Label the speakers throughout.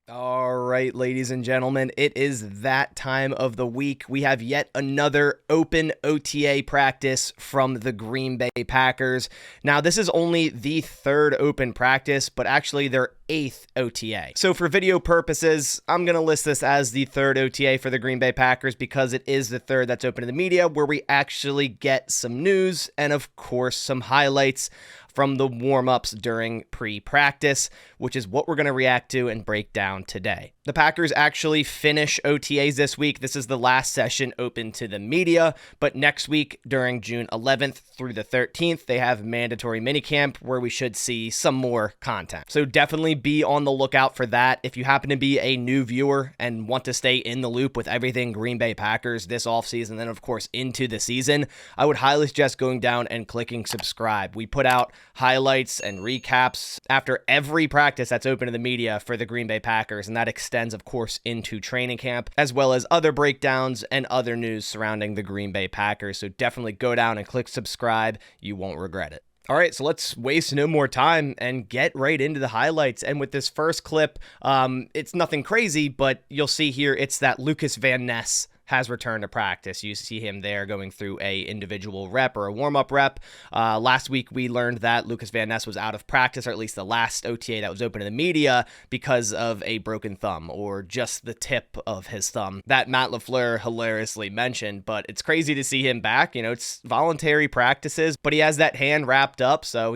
Speaker 1: All right, ladies and gentlemen, it is that time of the week. We have yet another open OTA practice from the Green Bay Packers. Now, this is only the third open practice, but actually their eighth OTA. So for video purposes, I'm going to list this as the third OTA for the Green Bay Packers because it is the third that's open to the media, where we actually get some news and, of course, some highlights from the warm-ups during pre-practice, which is what we're going to react to and break down today. The Packers actually finish OTAs this week. This is the last session open to the media, but next week during June 11th through the 13th, they have mandatory minicamp where we should see some more content. So definitely be on the lookout for that. If you happen to be a new viewer and want to stay in the loop with everything Green Bay Packers this offseason, then of course into the season, I would highly suggest going down and clicking subscribe. We put out highlights and recaps after every practice that's open to the media for the Green Bay Packers, and that extends, of course, into training camp, as well as other breakdowns and other news surrounding the Green Bay Packers. So definitely go down and click subscribe. You won't regret it. All right, so let's waste no more time and get right into the highlights. And with this first clip, it's nothing crazy, but you'll see here it's that Lucas Van Ness has returned to practice. You see him there going through a individual rep or a warm-up rep. Last week, we learned that Lucas Van Ness was out of practice, or at least the last OTA that was open to the media, because of a broken thumb, or just the tip of his thumb that Matt LaFleur hilariously mentioned. But it's crazy to see him back. It's voluntary practices, but he has that hand wrapped up, so,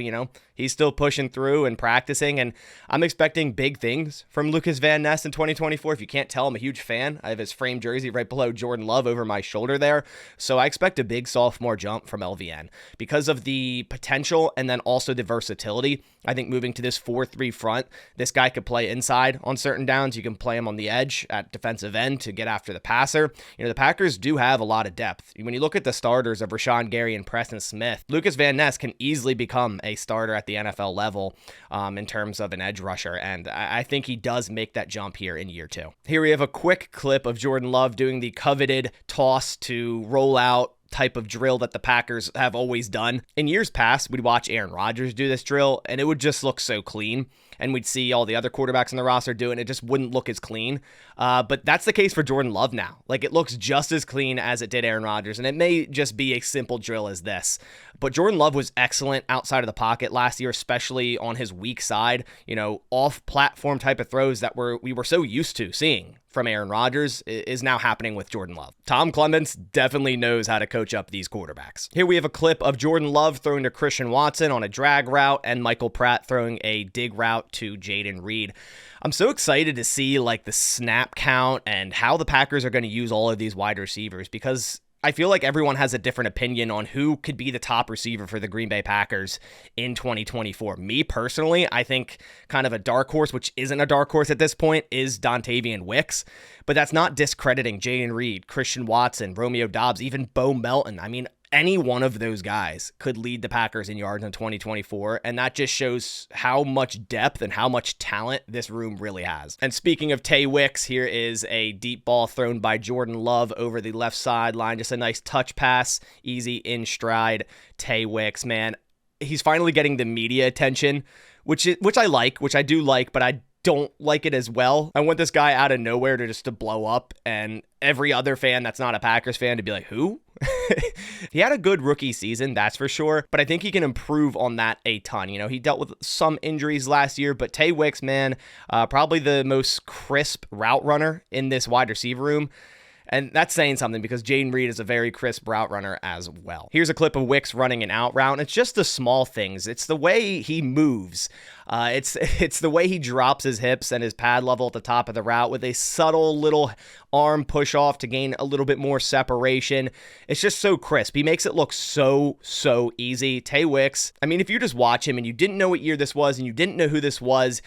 Speaker 1: he's still pushing through and practicing, and I'm expecting big things from Lucas Van Ness in 2024. If you can't tell, I'm a huge fan. I have his framed jersey right below Jordan Love over my shoulder there, so I expect a big sophomore jump from LVN because of the potential and then also the versatility. I think moving to this 4-3 front, this guy could play inside on certain downs. You can play him on the edge at defensive end to get after the passer. The Packers do have a lot of depth. When you look at the starters of Rashawn Gary and Preston Smith, Lucas Van Ness can easily become a starter at the NFL level in terms of an edge rusher, and I think he does make that jump here in year two. Here we have a quick clip of Jordan Love doing the coveted toss to roll out type of drill that the Packers have always done. In years past, we'd watch Aaron Rodgers do this drill, and it would just look so clean, and we'd see all the other quarterbacks on the roster do it, and it just wouldn't look as clean. But that's the case for Jordan Love now. It looks just as clean as it did Aaron Rodgers, and it may just be a simple drill as this. But Jordan Love was excellent outside of the pocket last year, especially on his weak side, off-platform type of throws that we were so used to seeing from Aaron Rodgers is now happening with Jordan Love. Tom Clements definitely knows how to coach up these quarterbacks. Here we have a clip of Jordan Love throwing to Christian Watson on a drag route and Michael Pratt throwing a dig route to Jaden Reed. I'm so excited to see the snap count and how the Packers are going to use all of these wide receivers, because I feel like everyone has a different opinion on who could be the top receiver for the Green Bay Packers in 2024. Me personally, I think kind of a dark horse, which isn't a dark horse at this point, is Dontavian Wicks. But that's not discrediting Jaden Reed, Christian Watson, Romeo Doubs, even Bo Melton. Any one of those guys could lead the Packers in yards in 2024, and that just shows how much depth and how much talent this room really has. And speaking of Tay Wicks, here is a deep ball thrown by Jordan Love over the left sideline. Just a nice touch pass, easy in stride. Tay Wicks, man, he's finally getting the media attention, which I do like, but I don't like it as well. I want this guy out of nowhere to blow up, and every other fan that's not a Packers fan to be like, who? He had a good rookie season, that's for sure, but I think he can improve on that a ton. He dealt with some injuries last year, but Tay Wicks, man, probably the most crisp route runner in this wide receiver room. And that's saying something, because Jaden Reed is a very crisp route runner as well. Here's a clip of Wicks running an out route. It's just the small things. It's the way he moves. It's the way he drops his hips and his pad level at the top of the route with a subtle little arm push off to gain a little bit more separation. It's just so crisp. He makes it look so easy. Tay Wicks, if you just watch him and you didn't know what year this was and you didn't know who this was,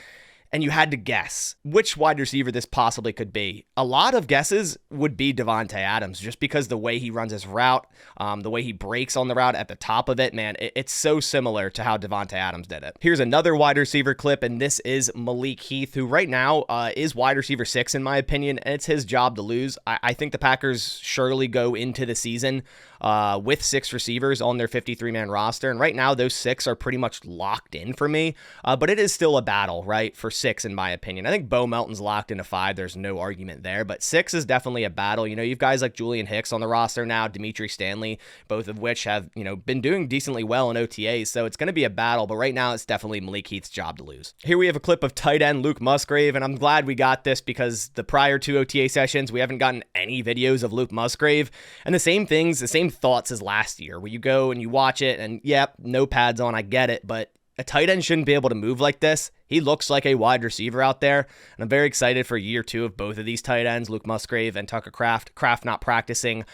Speaker 1: and you had to guess which wide receiver this possibly could be, a lot of guesses would be Davante Adams, just because the way he runs his route, the way he breaks on the route at the top of it, man, it's so similar to how Davante Adams did it. Here's another wide receiver clip, and this is Malik Heath, who right now is wide receiver 6 in my opinion, and it's his job to lose. I think the Packers surely go into the season with 6 receivers on their 53-man roster, and right now those 6 are pretty much locked in for me, but it is still a battle, right, for 6, in my opinion. I think Bo Melton's locked into 5. There's no argument there, but 6 is definitely a battle. You know, you've guys like Julian Hicks on the roster now, Dimitri Stanley, both of which have, you know, been doing decently well in OTAs, so it's going to be a battle, but right now it's definitely Malik Heath's job to lose. Here we have a clip of tight end Luke Musgrave, and I'm glad we got this because the prior 2 OTA sessions, we haven't gotten any videos of Luke Musgrave, and the same things, the same thoughts as last year, where you go and you watch it, and yep, no pads on, I get it, but a tight end shouldn't be able to move like this. He looks like a wide receiver out there, and I'm very excited for year 2 of both of these tight ends, Luke Musgrave and Tucker Kraft. Kraft not practicing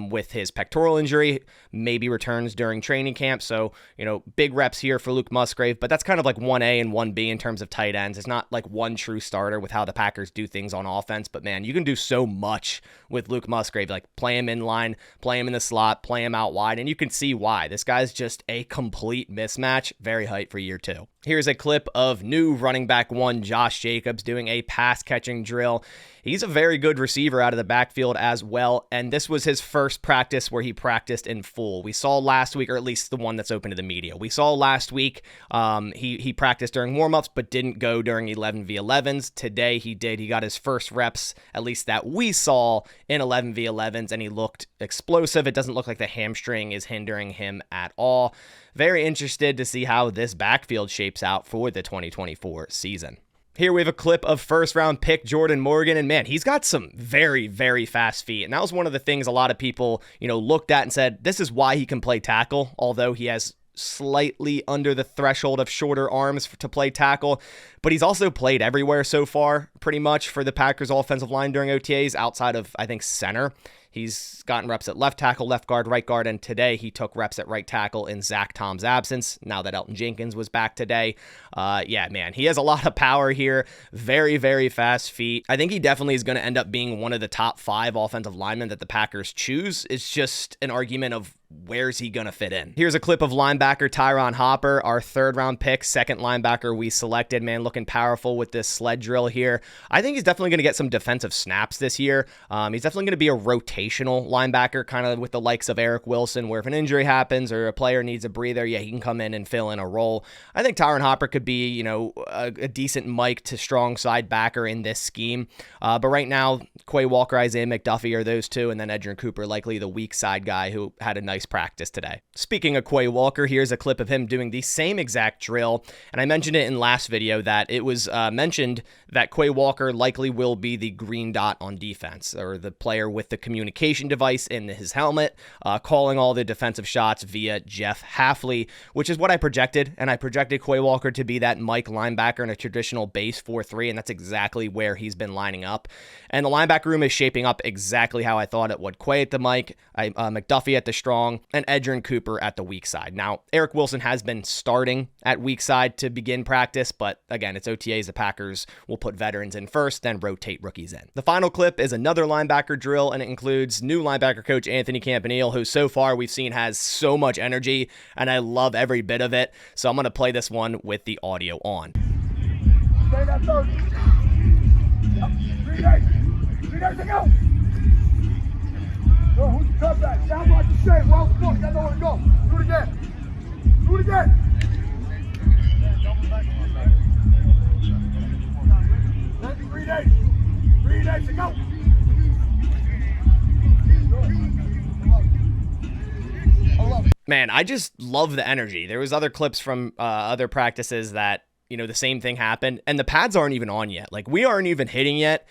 Speaker 1: with his pectoral injury, maybe returns during training camp, so, you know, big reps here for Luke Musgrave, but that's kind of like 1A and 1B in terms of tight ends. It's not like one true starter with how the Packers do things on offense, but man, you can do so much with Luke Musgrave, like play him in line, play him in the slot, play him out wide, and you can see why. This guy's just a complete mismatch. Very hyped for year 2. Here's a clip of new running back 1, Josh Jacobs, doing a pass-catching drill. He's a very good receiver out of the backfield as well, and this was his first practice where he practiced in full. We saw last week, or at least the one that's open to the media, we saw last week he practiced during warm-ups but didn't go during 11v11s. Today he did. He got his first reps, at least that we saw, in 11v11s, and he looked explosive. It doesn't look like the hamstring is hindering him at all. Very interested to see how this backfield shapes out for the 2024 season. Here we have a clip of first-round pick Jordan Morgan, and man, he's got some very, very fast feet, and that was one of the things a lot of people, you know, looked at and said, this is why he can play tackle, although he has slightly under the threshold of shorter arms to play tackle, but he's also played everywhere so far, pretty much, for the Packers offensive line during OTAs, outside of, I think, center. He's gotten reps at left tackle, left guard, right guard, and today he took reps at right tackle in Zach Tom's absence, now that Elton Jenkins was back today. Yeah, man, he has a lot of power here. Very, very fast feet. I think he definitely is going to end up being one of the top 5 offensive linemen that the Packers choose. It's just an argument of where's he going to fit in. Here's a clip of linebacker Tyron Hopper, our 3rd-round pick, 2nd linebacker we selected. Man, looking powerful with this sled drill here. I think he's definitely going to get some defensive snaps this year. He's definitely going to be a rotational linebacker, kind of with the likes of Eric Wilson, where if an injury happens or a player needs a breather, yeah, he can come in and fill in a role. I think Tyron Hopper could be, you know, a decent Mike to strong side backer in this scheme. But right now, Quay Walker, Isaiah McDuffie are those 2, and then Edgerrin Cooper, likely the weak side guy who had a nice practice today. Speaking of Quay Walker, here's a clip of him doing the same exact drill, and I mentioned it in last video that it was mentioned that Quay Walker likely will be the green dot on defense, or the player with the communication device in his helmet, calling all the defensive shots via Jeff Hafley, which is what I projected, and I projected Quay Walker to be that Mike linebacker in a traditional base 4-3, and that's exactly where he's been lining up. And the linebacker room is shaping up exactly how I thought it would. Quay at the Mike, McDuffie at the strong, and Edgerrin Cooper at the weak side. Now, Eric Wilson has been starting at weak side to begin practice, but again, it's OTAs. The Packers will put veterans in first, then rotate rookies in. The final clip is another linebacker drill, and it includes new linebacker coach Anthony Campanile, who so far we've seen has so much energy, and I love every bit of it. So I'm going to play this one with the audio on.
Speaker 2: Stay that 30. Yep. 3 days. 3 days to go. Yo, who's the cutback? Sounds like the shape. Well, look, I know where to go. Do it again. Do it again. 3 days. 3 days to go.
Speaker 1: Man, I just love the energy. There was other clips from other practices that, you know, the same thing happened, and the pads aren't even on yet. Like, we aren't even hitting yet,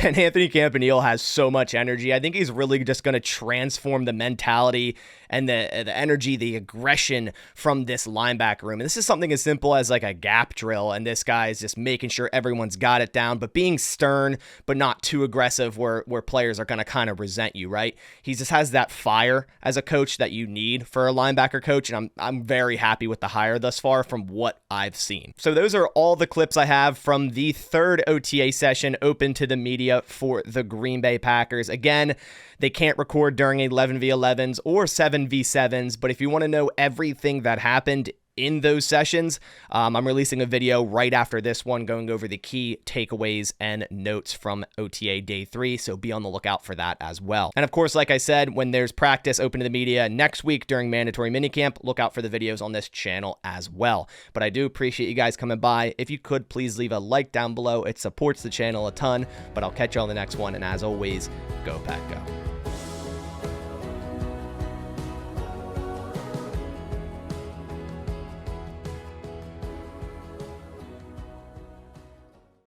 Speaker 1: and Anthony Campanile has so much energy. I think he's really just going to transform the mentality and the energy, the aggression from this linebacker room. And this is something as simple as like a gap drill, and this guy is just making sure everyone's got it down, but being stern, but not too aggressive where players are going to kind of resent you, right? He just has that fire as a coach that you need for a linebacker coach, and I'm very happy with the hire thus far from what I've seen. So those are all the clips I have from the 3rd OTA session open to the media for the Green Bay Packers. Again, they can't record during 11v11s or 7v7s, but if you want to know everything that happened in those sessions. I'm releasing a video right after this one going over the key takeaways and notes from OTA Day 3, so be on the lookout for that as well. And of course, like I said, when there's practice open to the media next week during mandatory minicamp, look out for the videos on this channel as well. But I do appreciate you guys coming by. If you could, please leave a like down below. It supports the channel a ton, but I'll catch you on the next one, and as always, go Pack Go.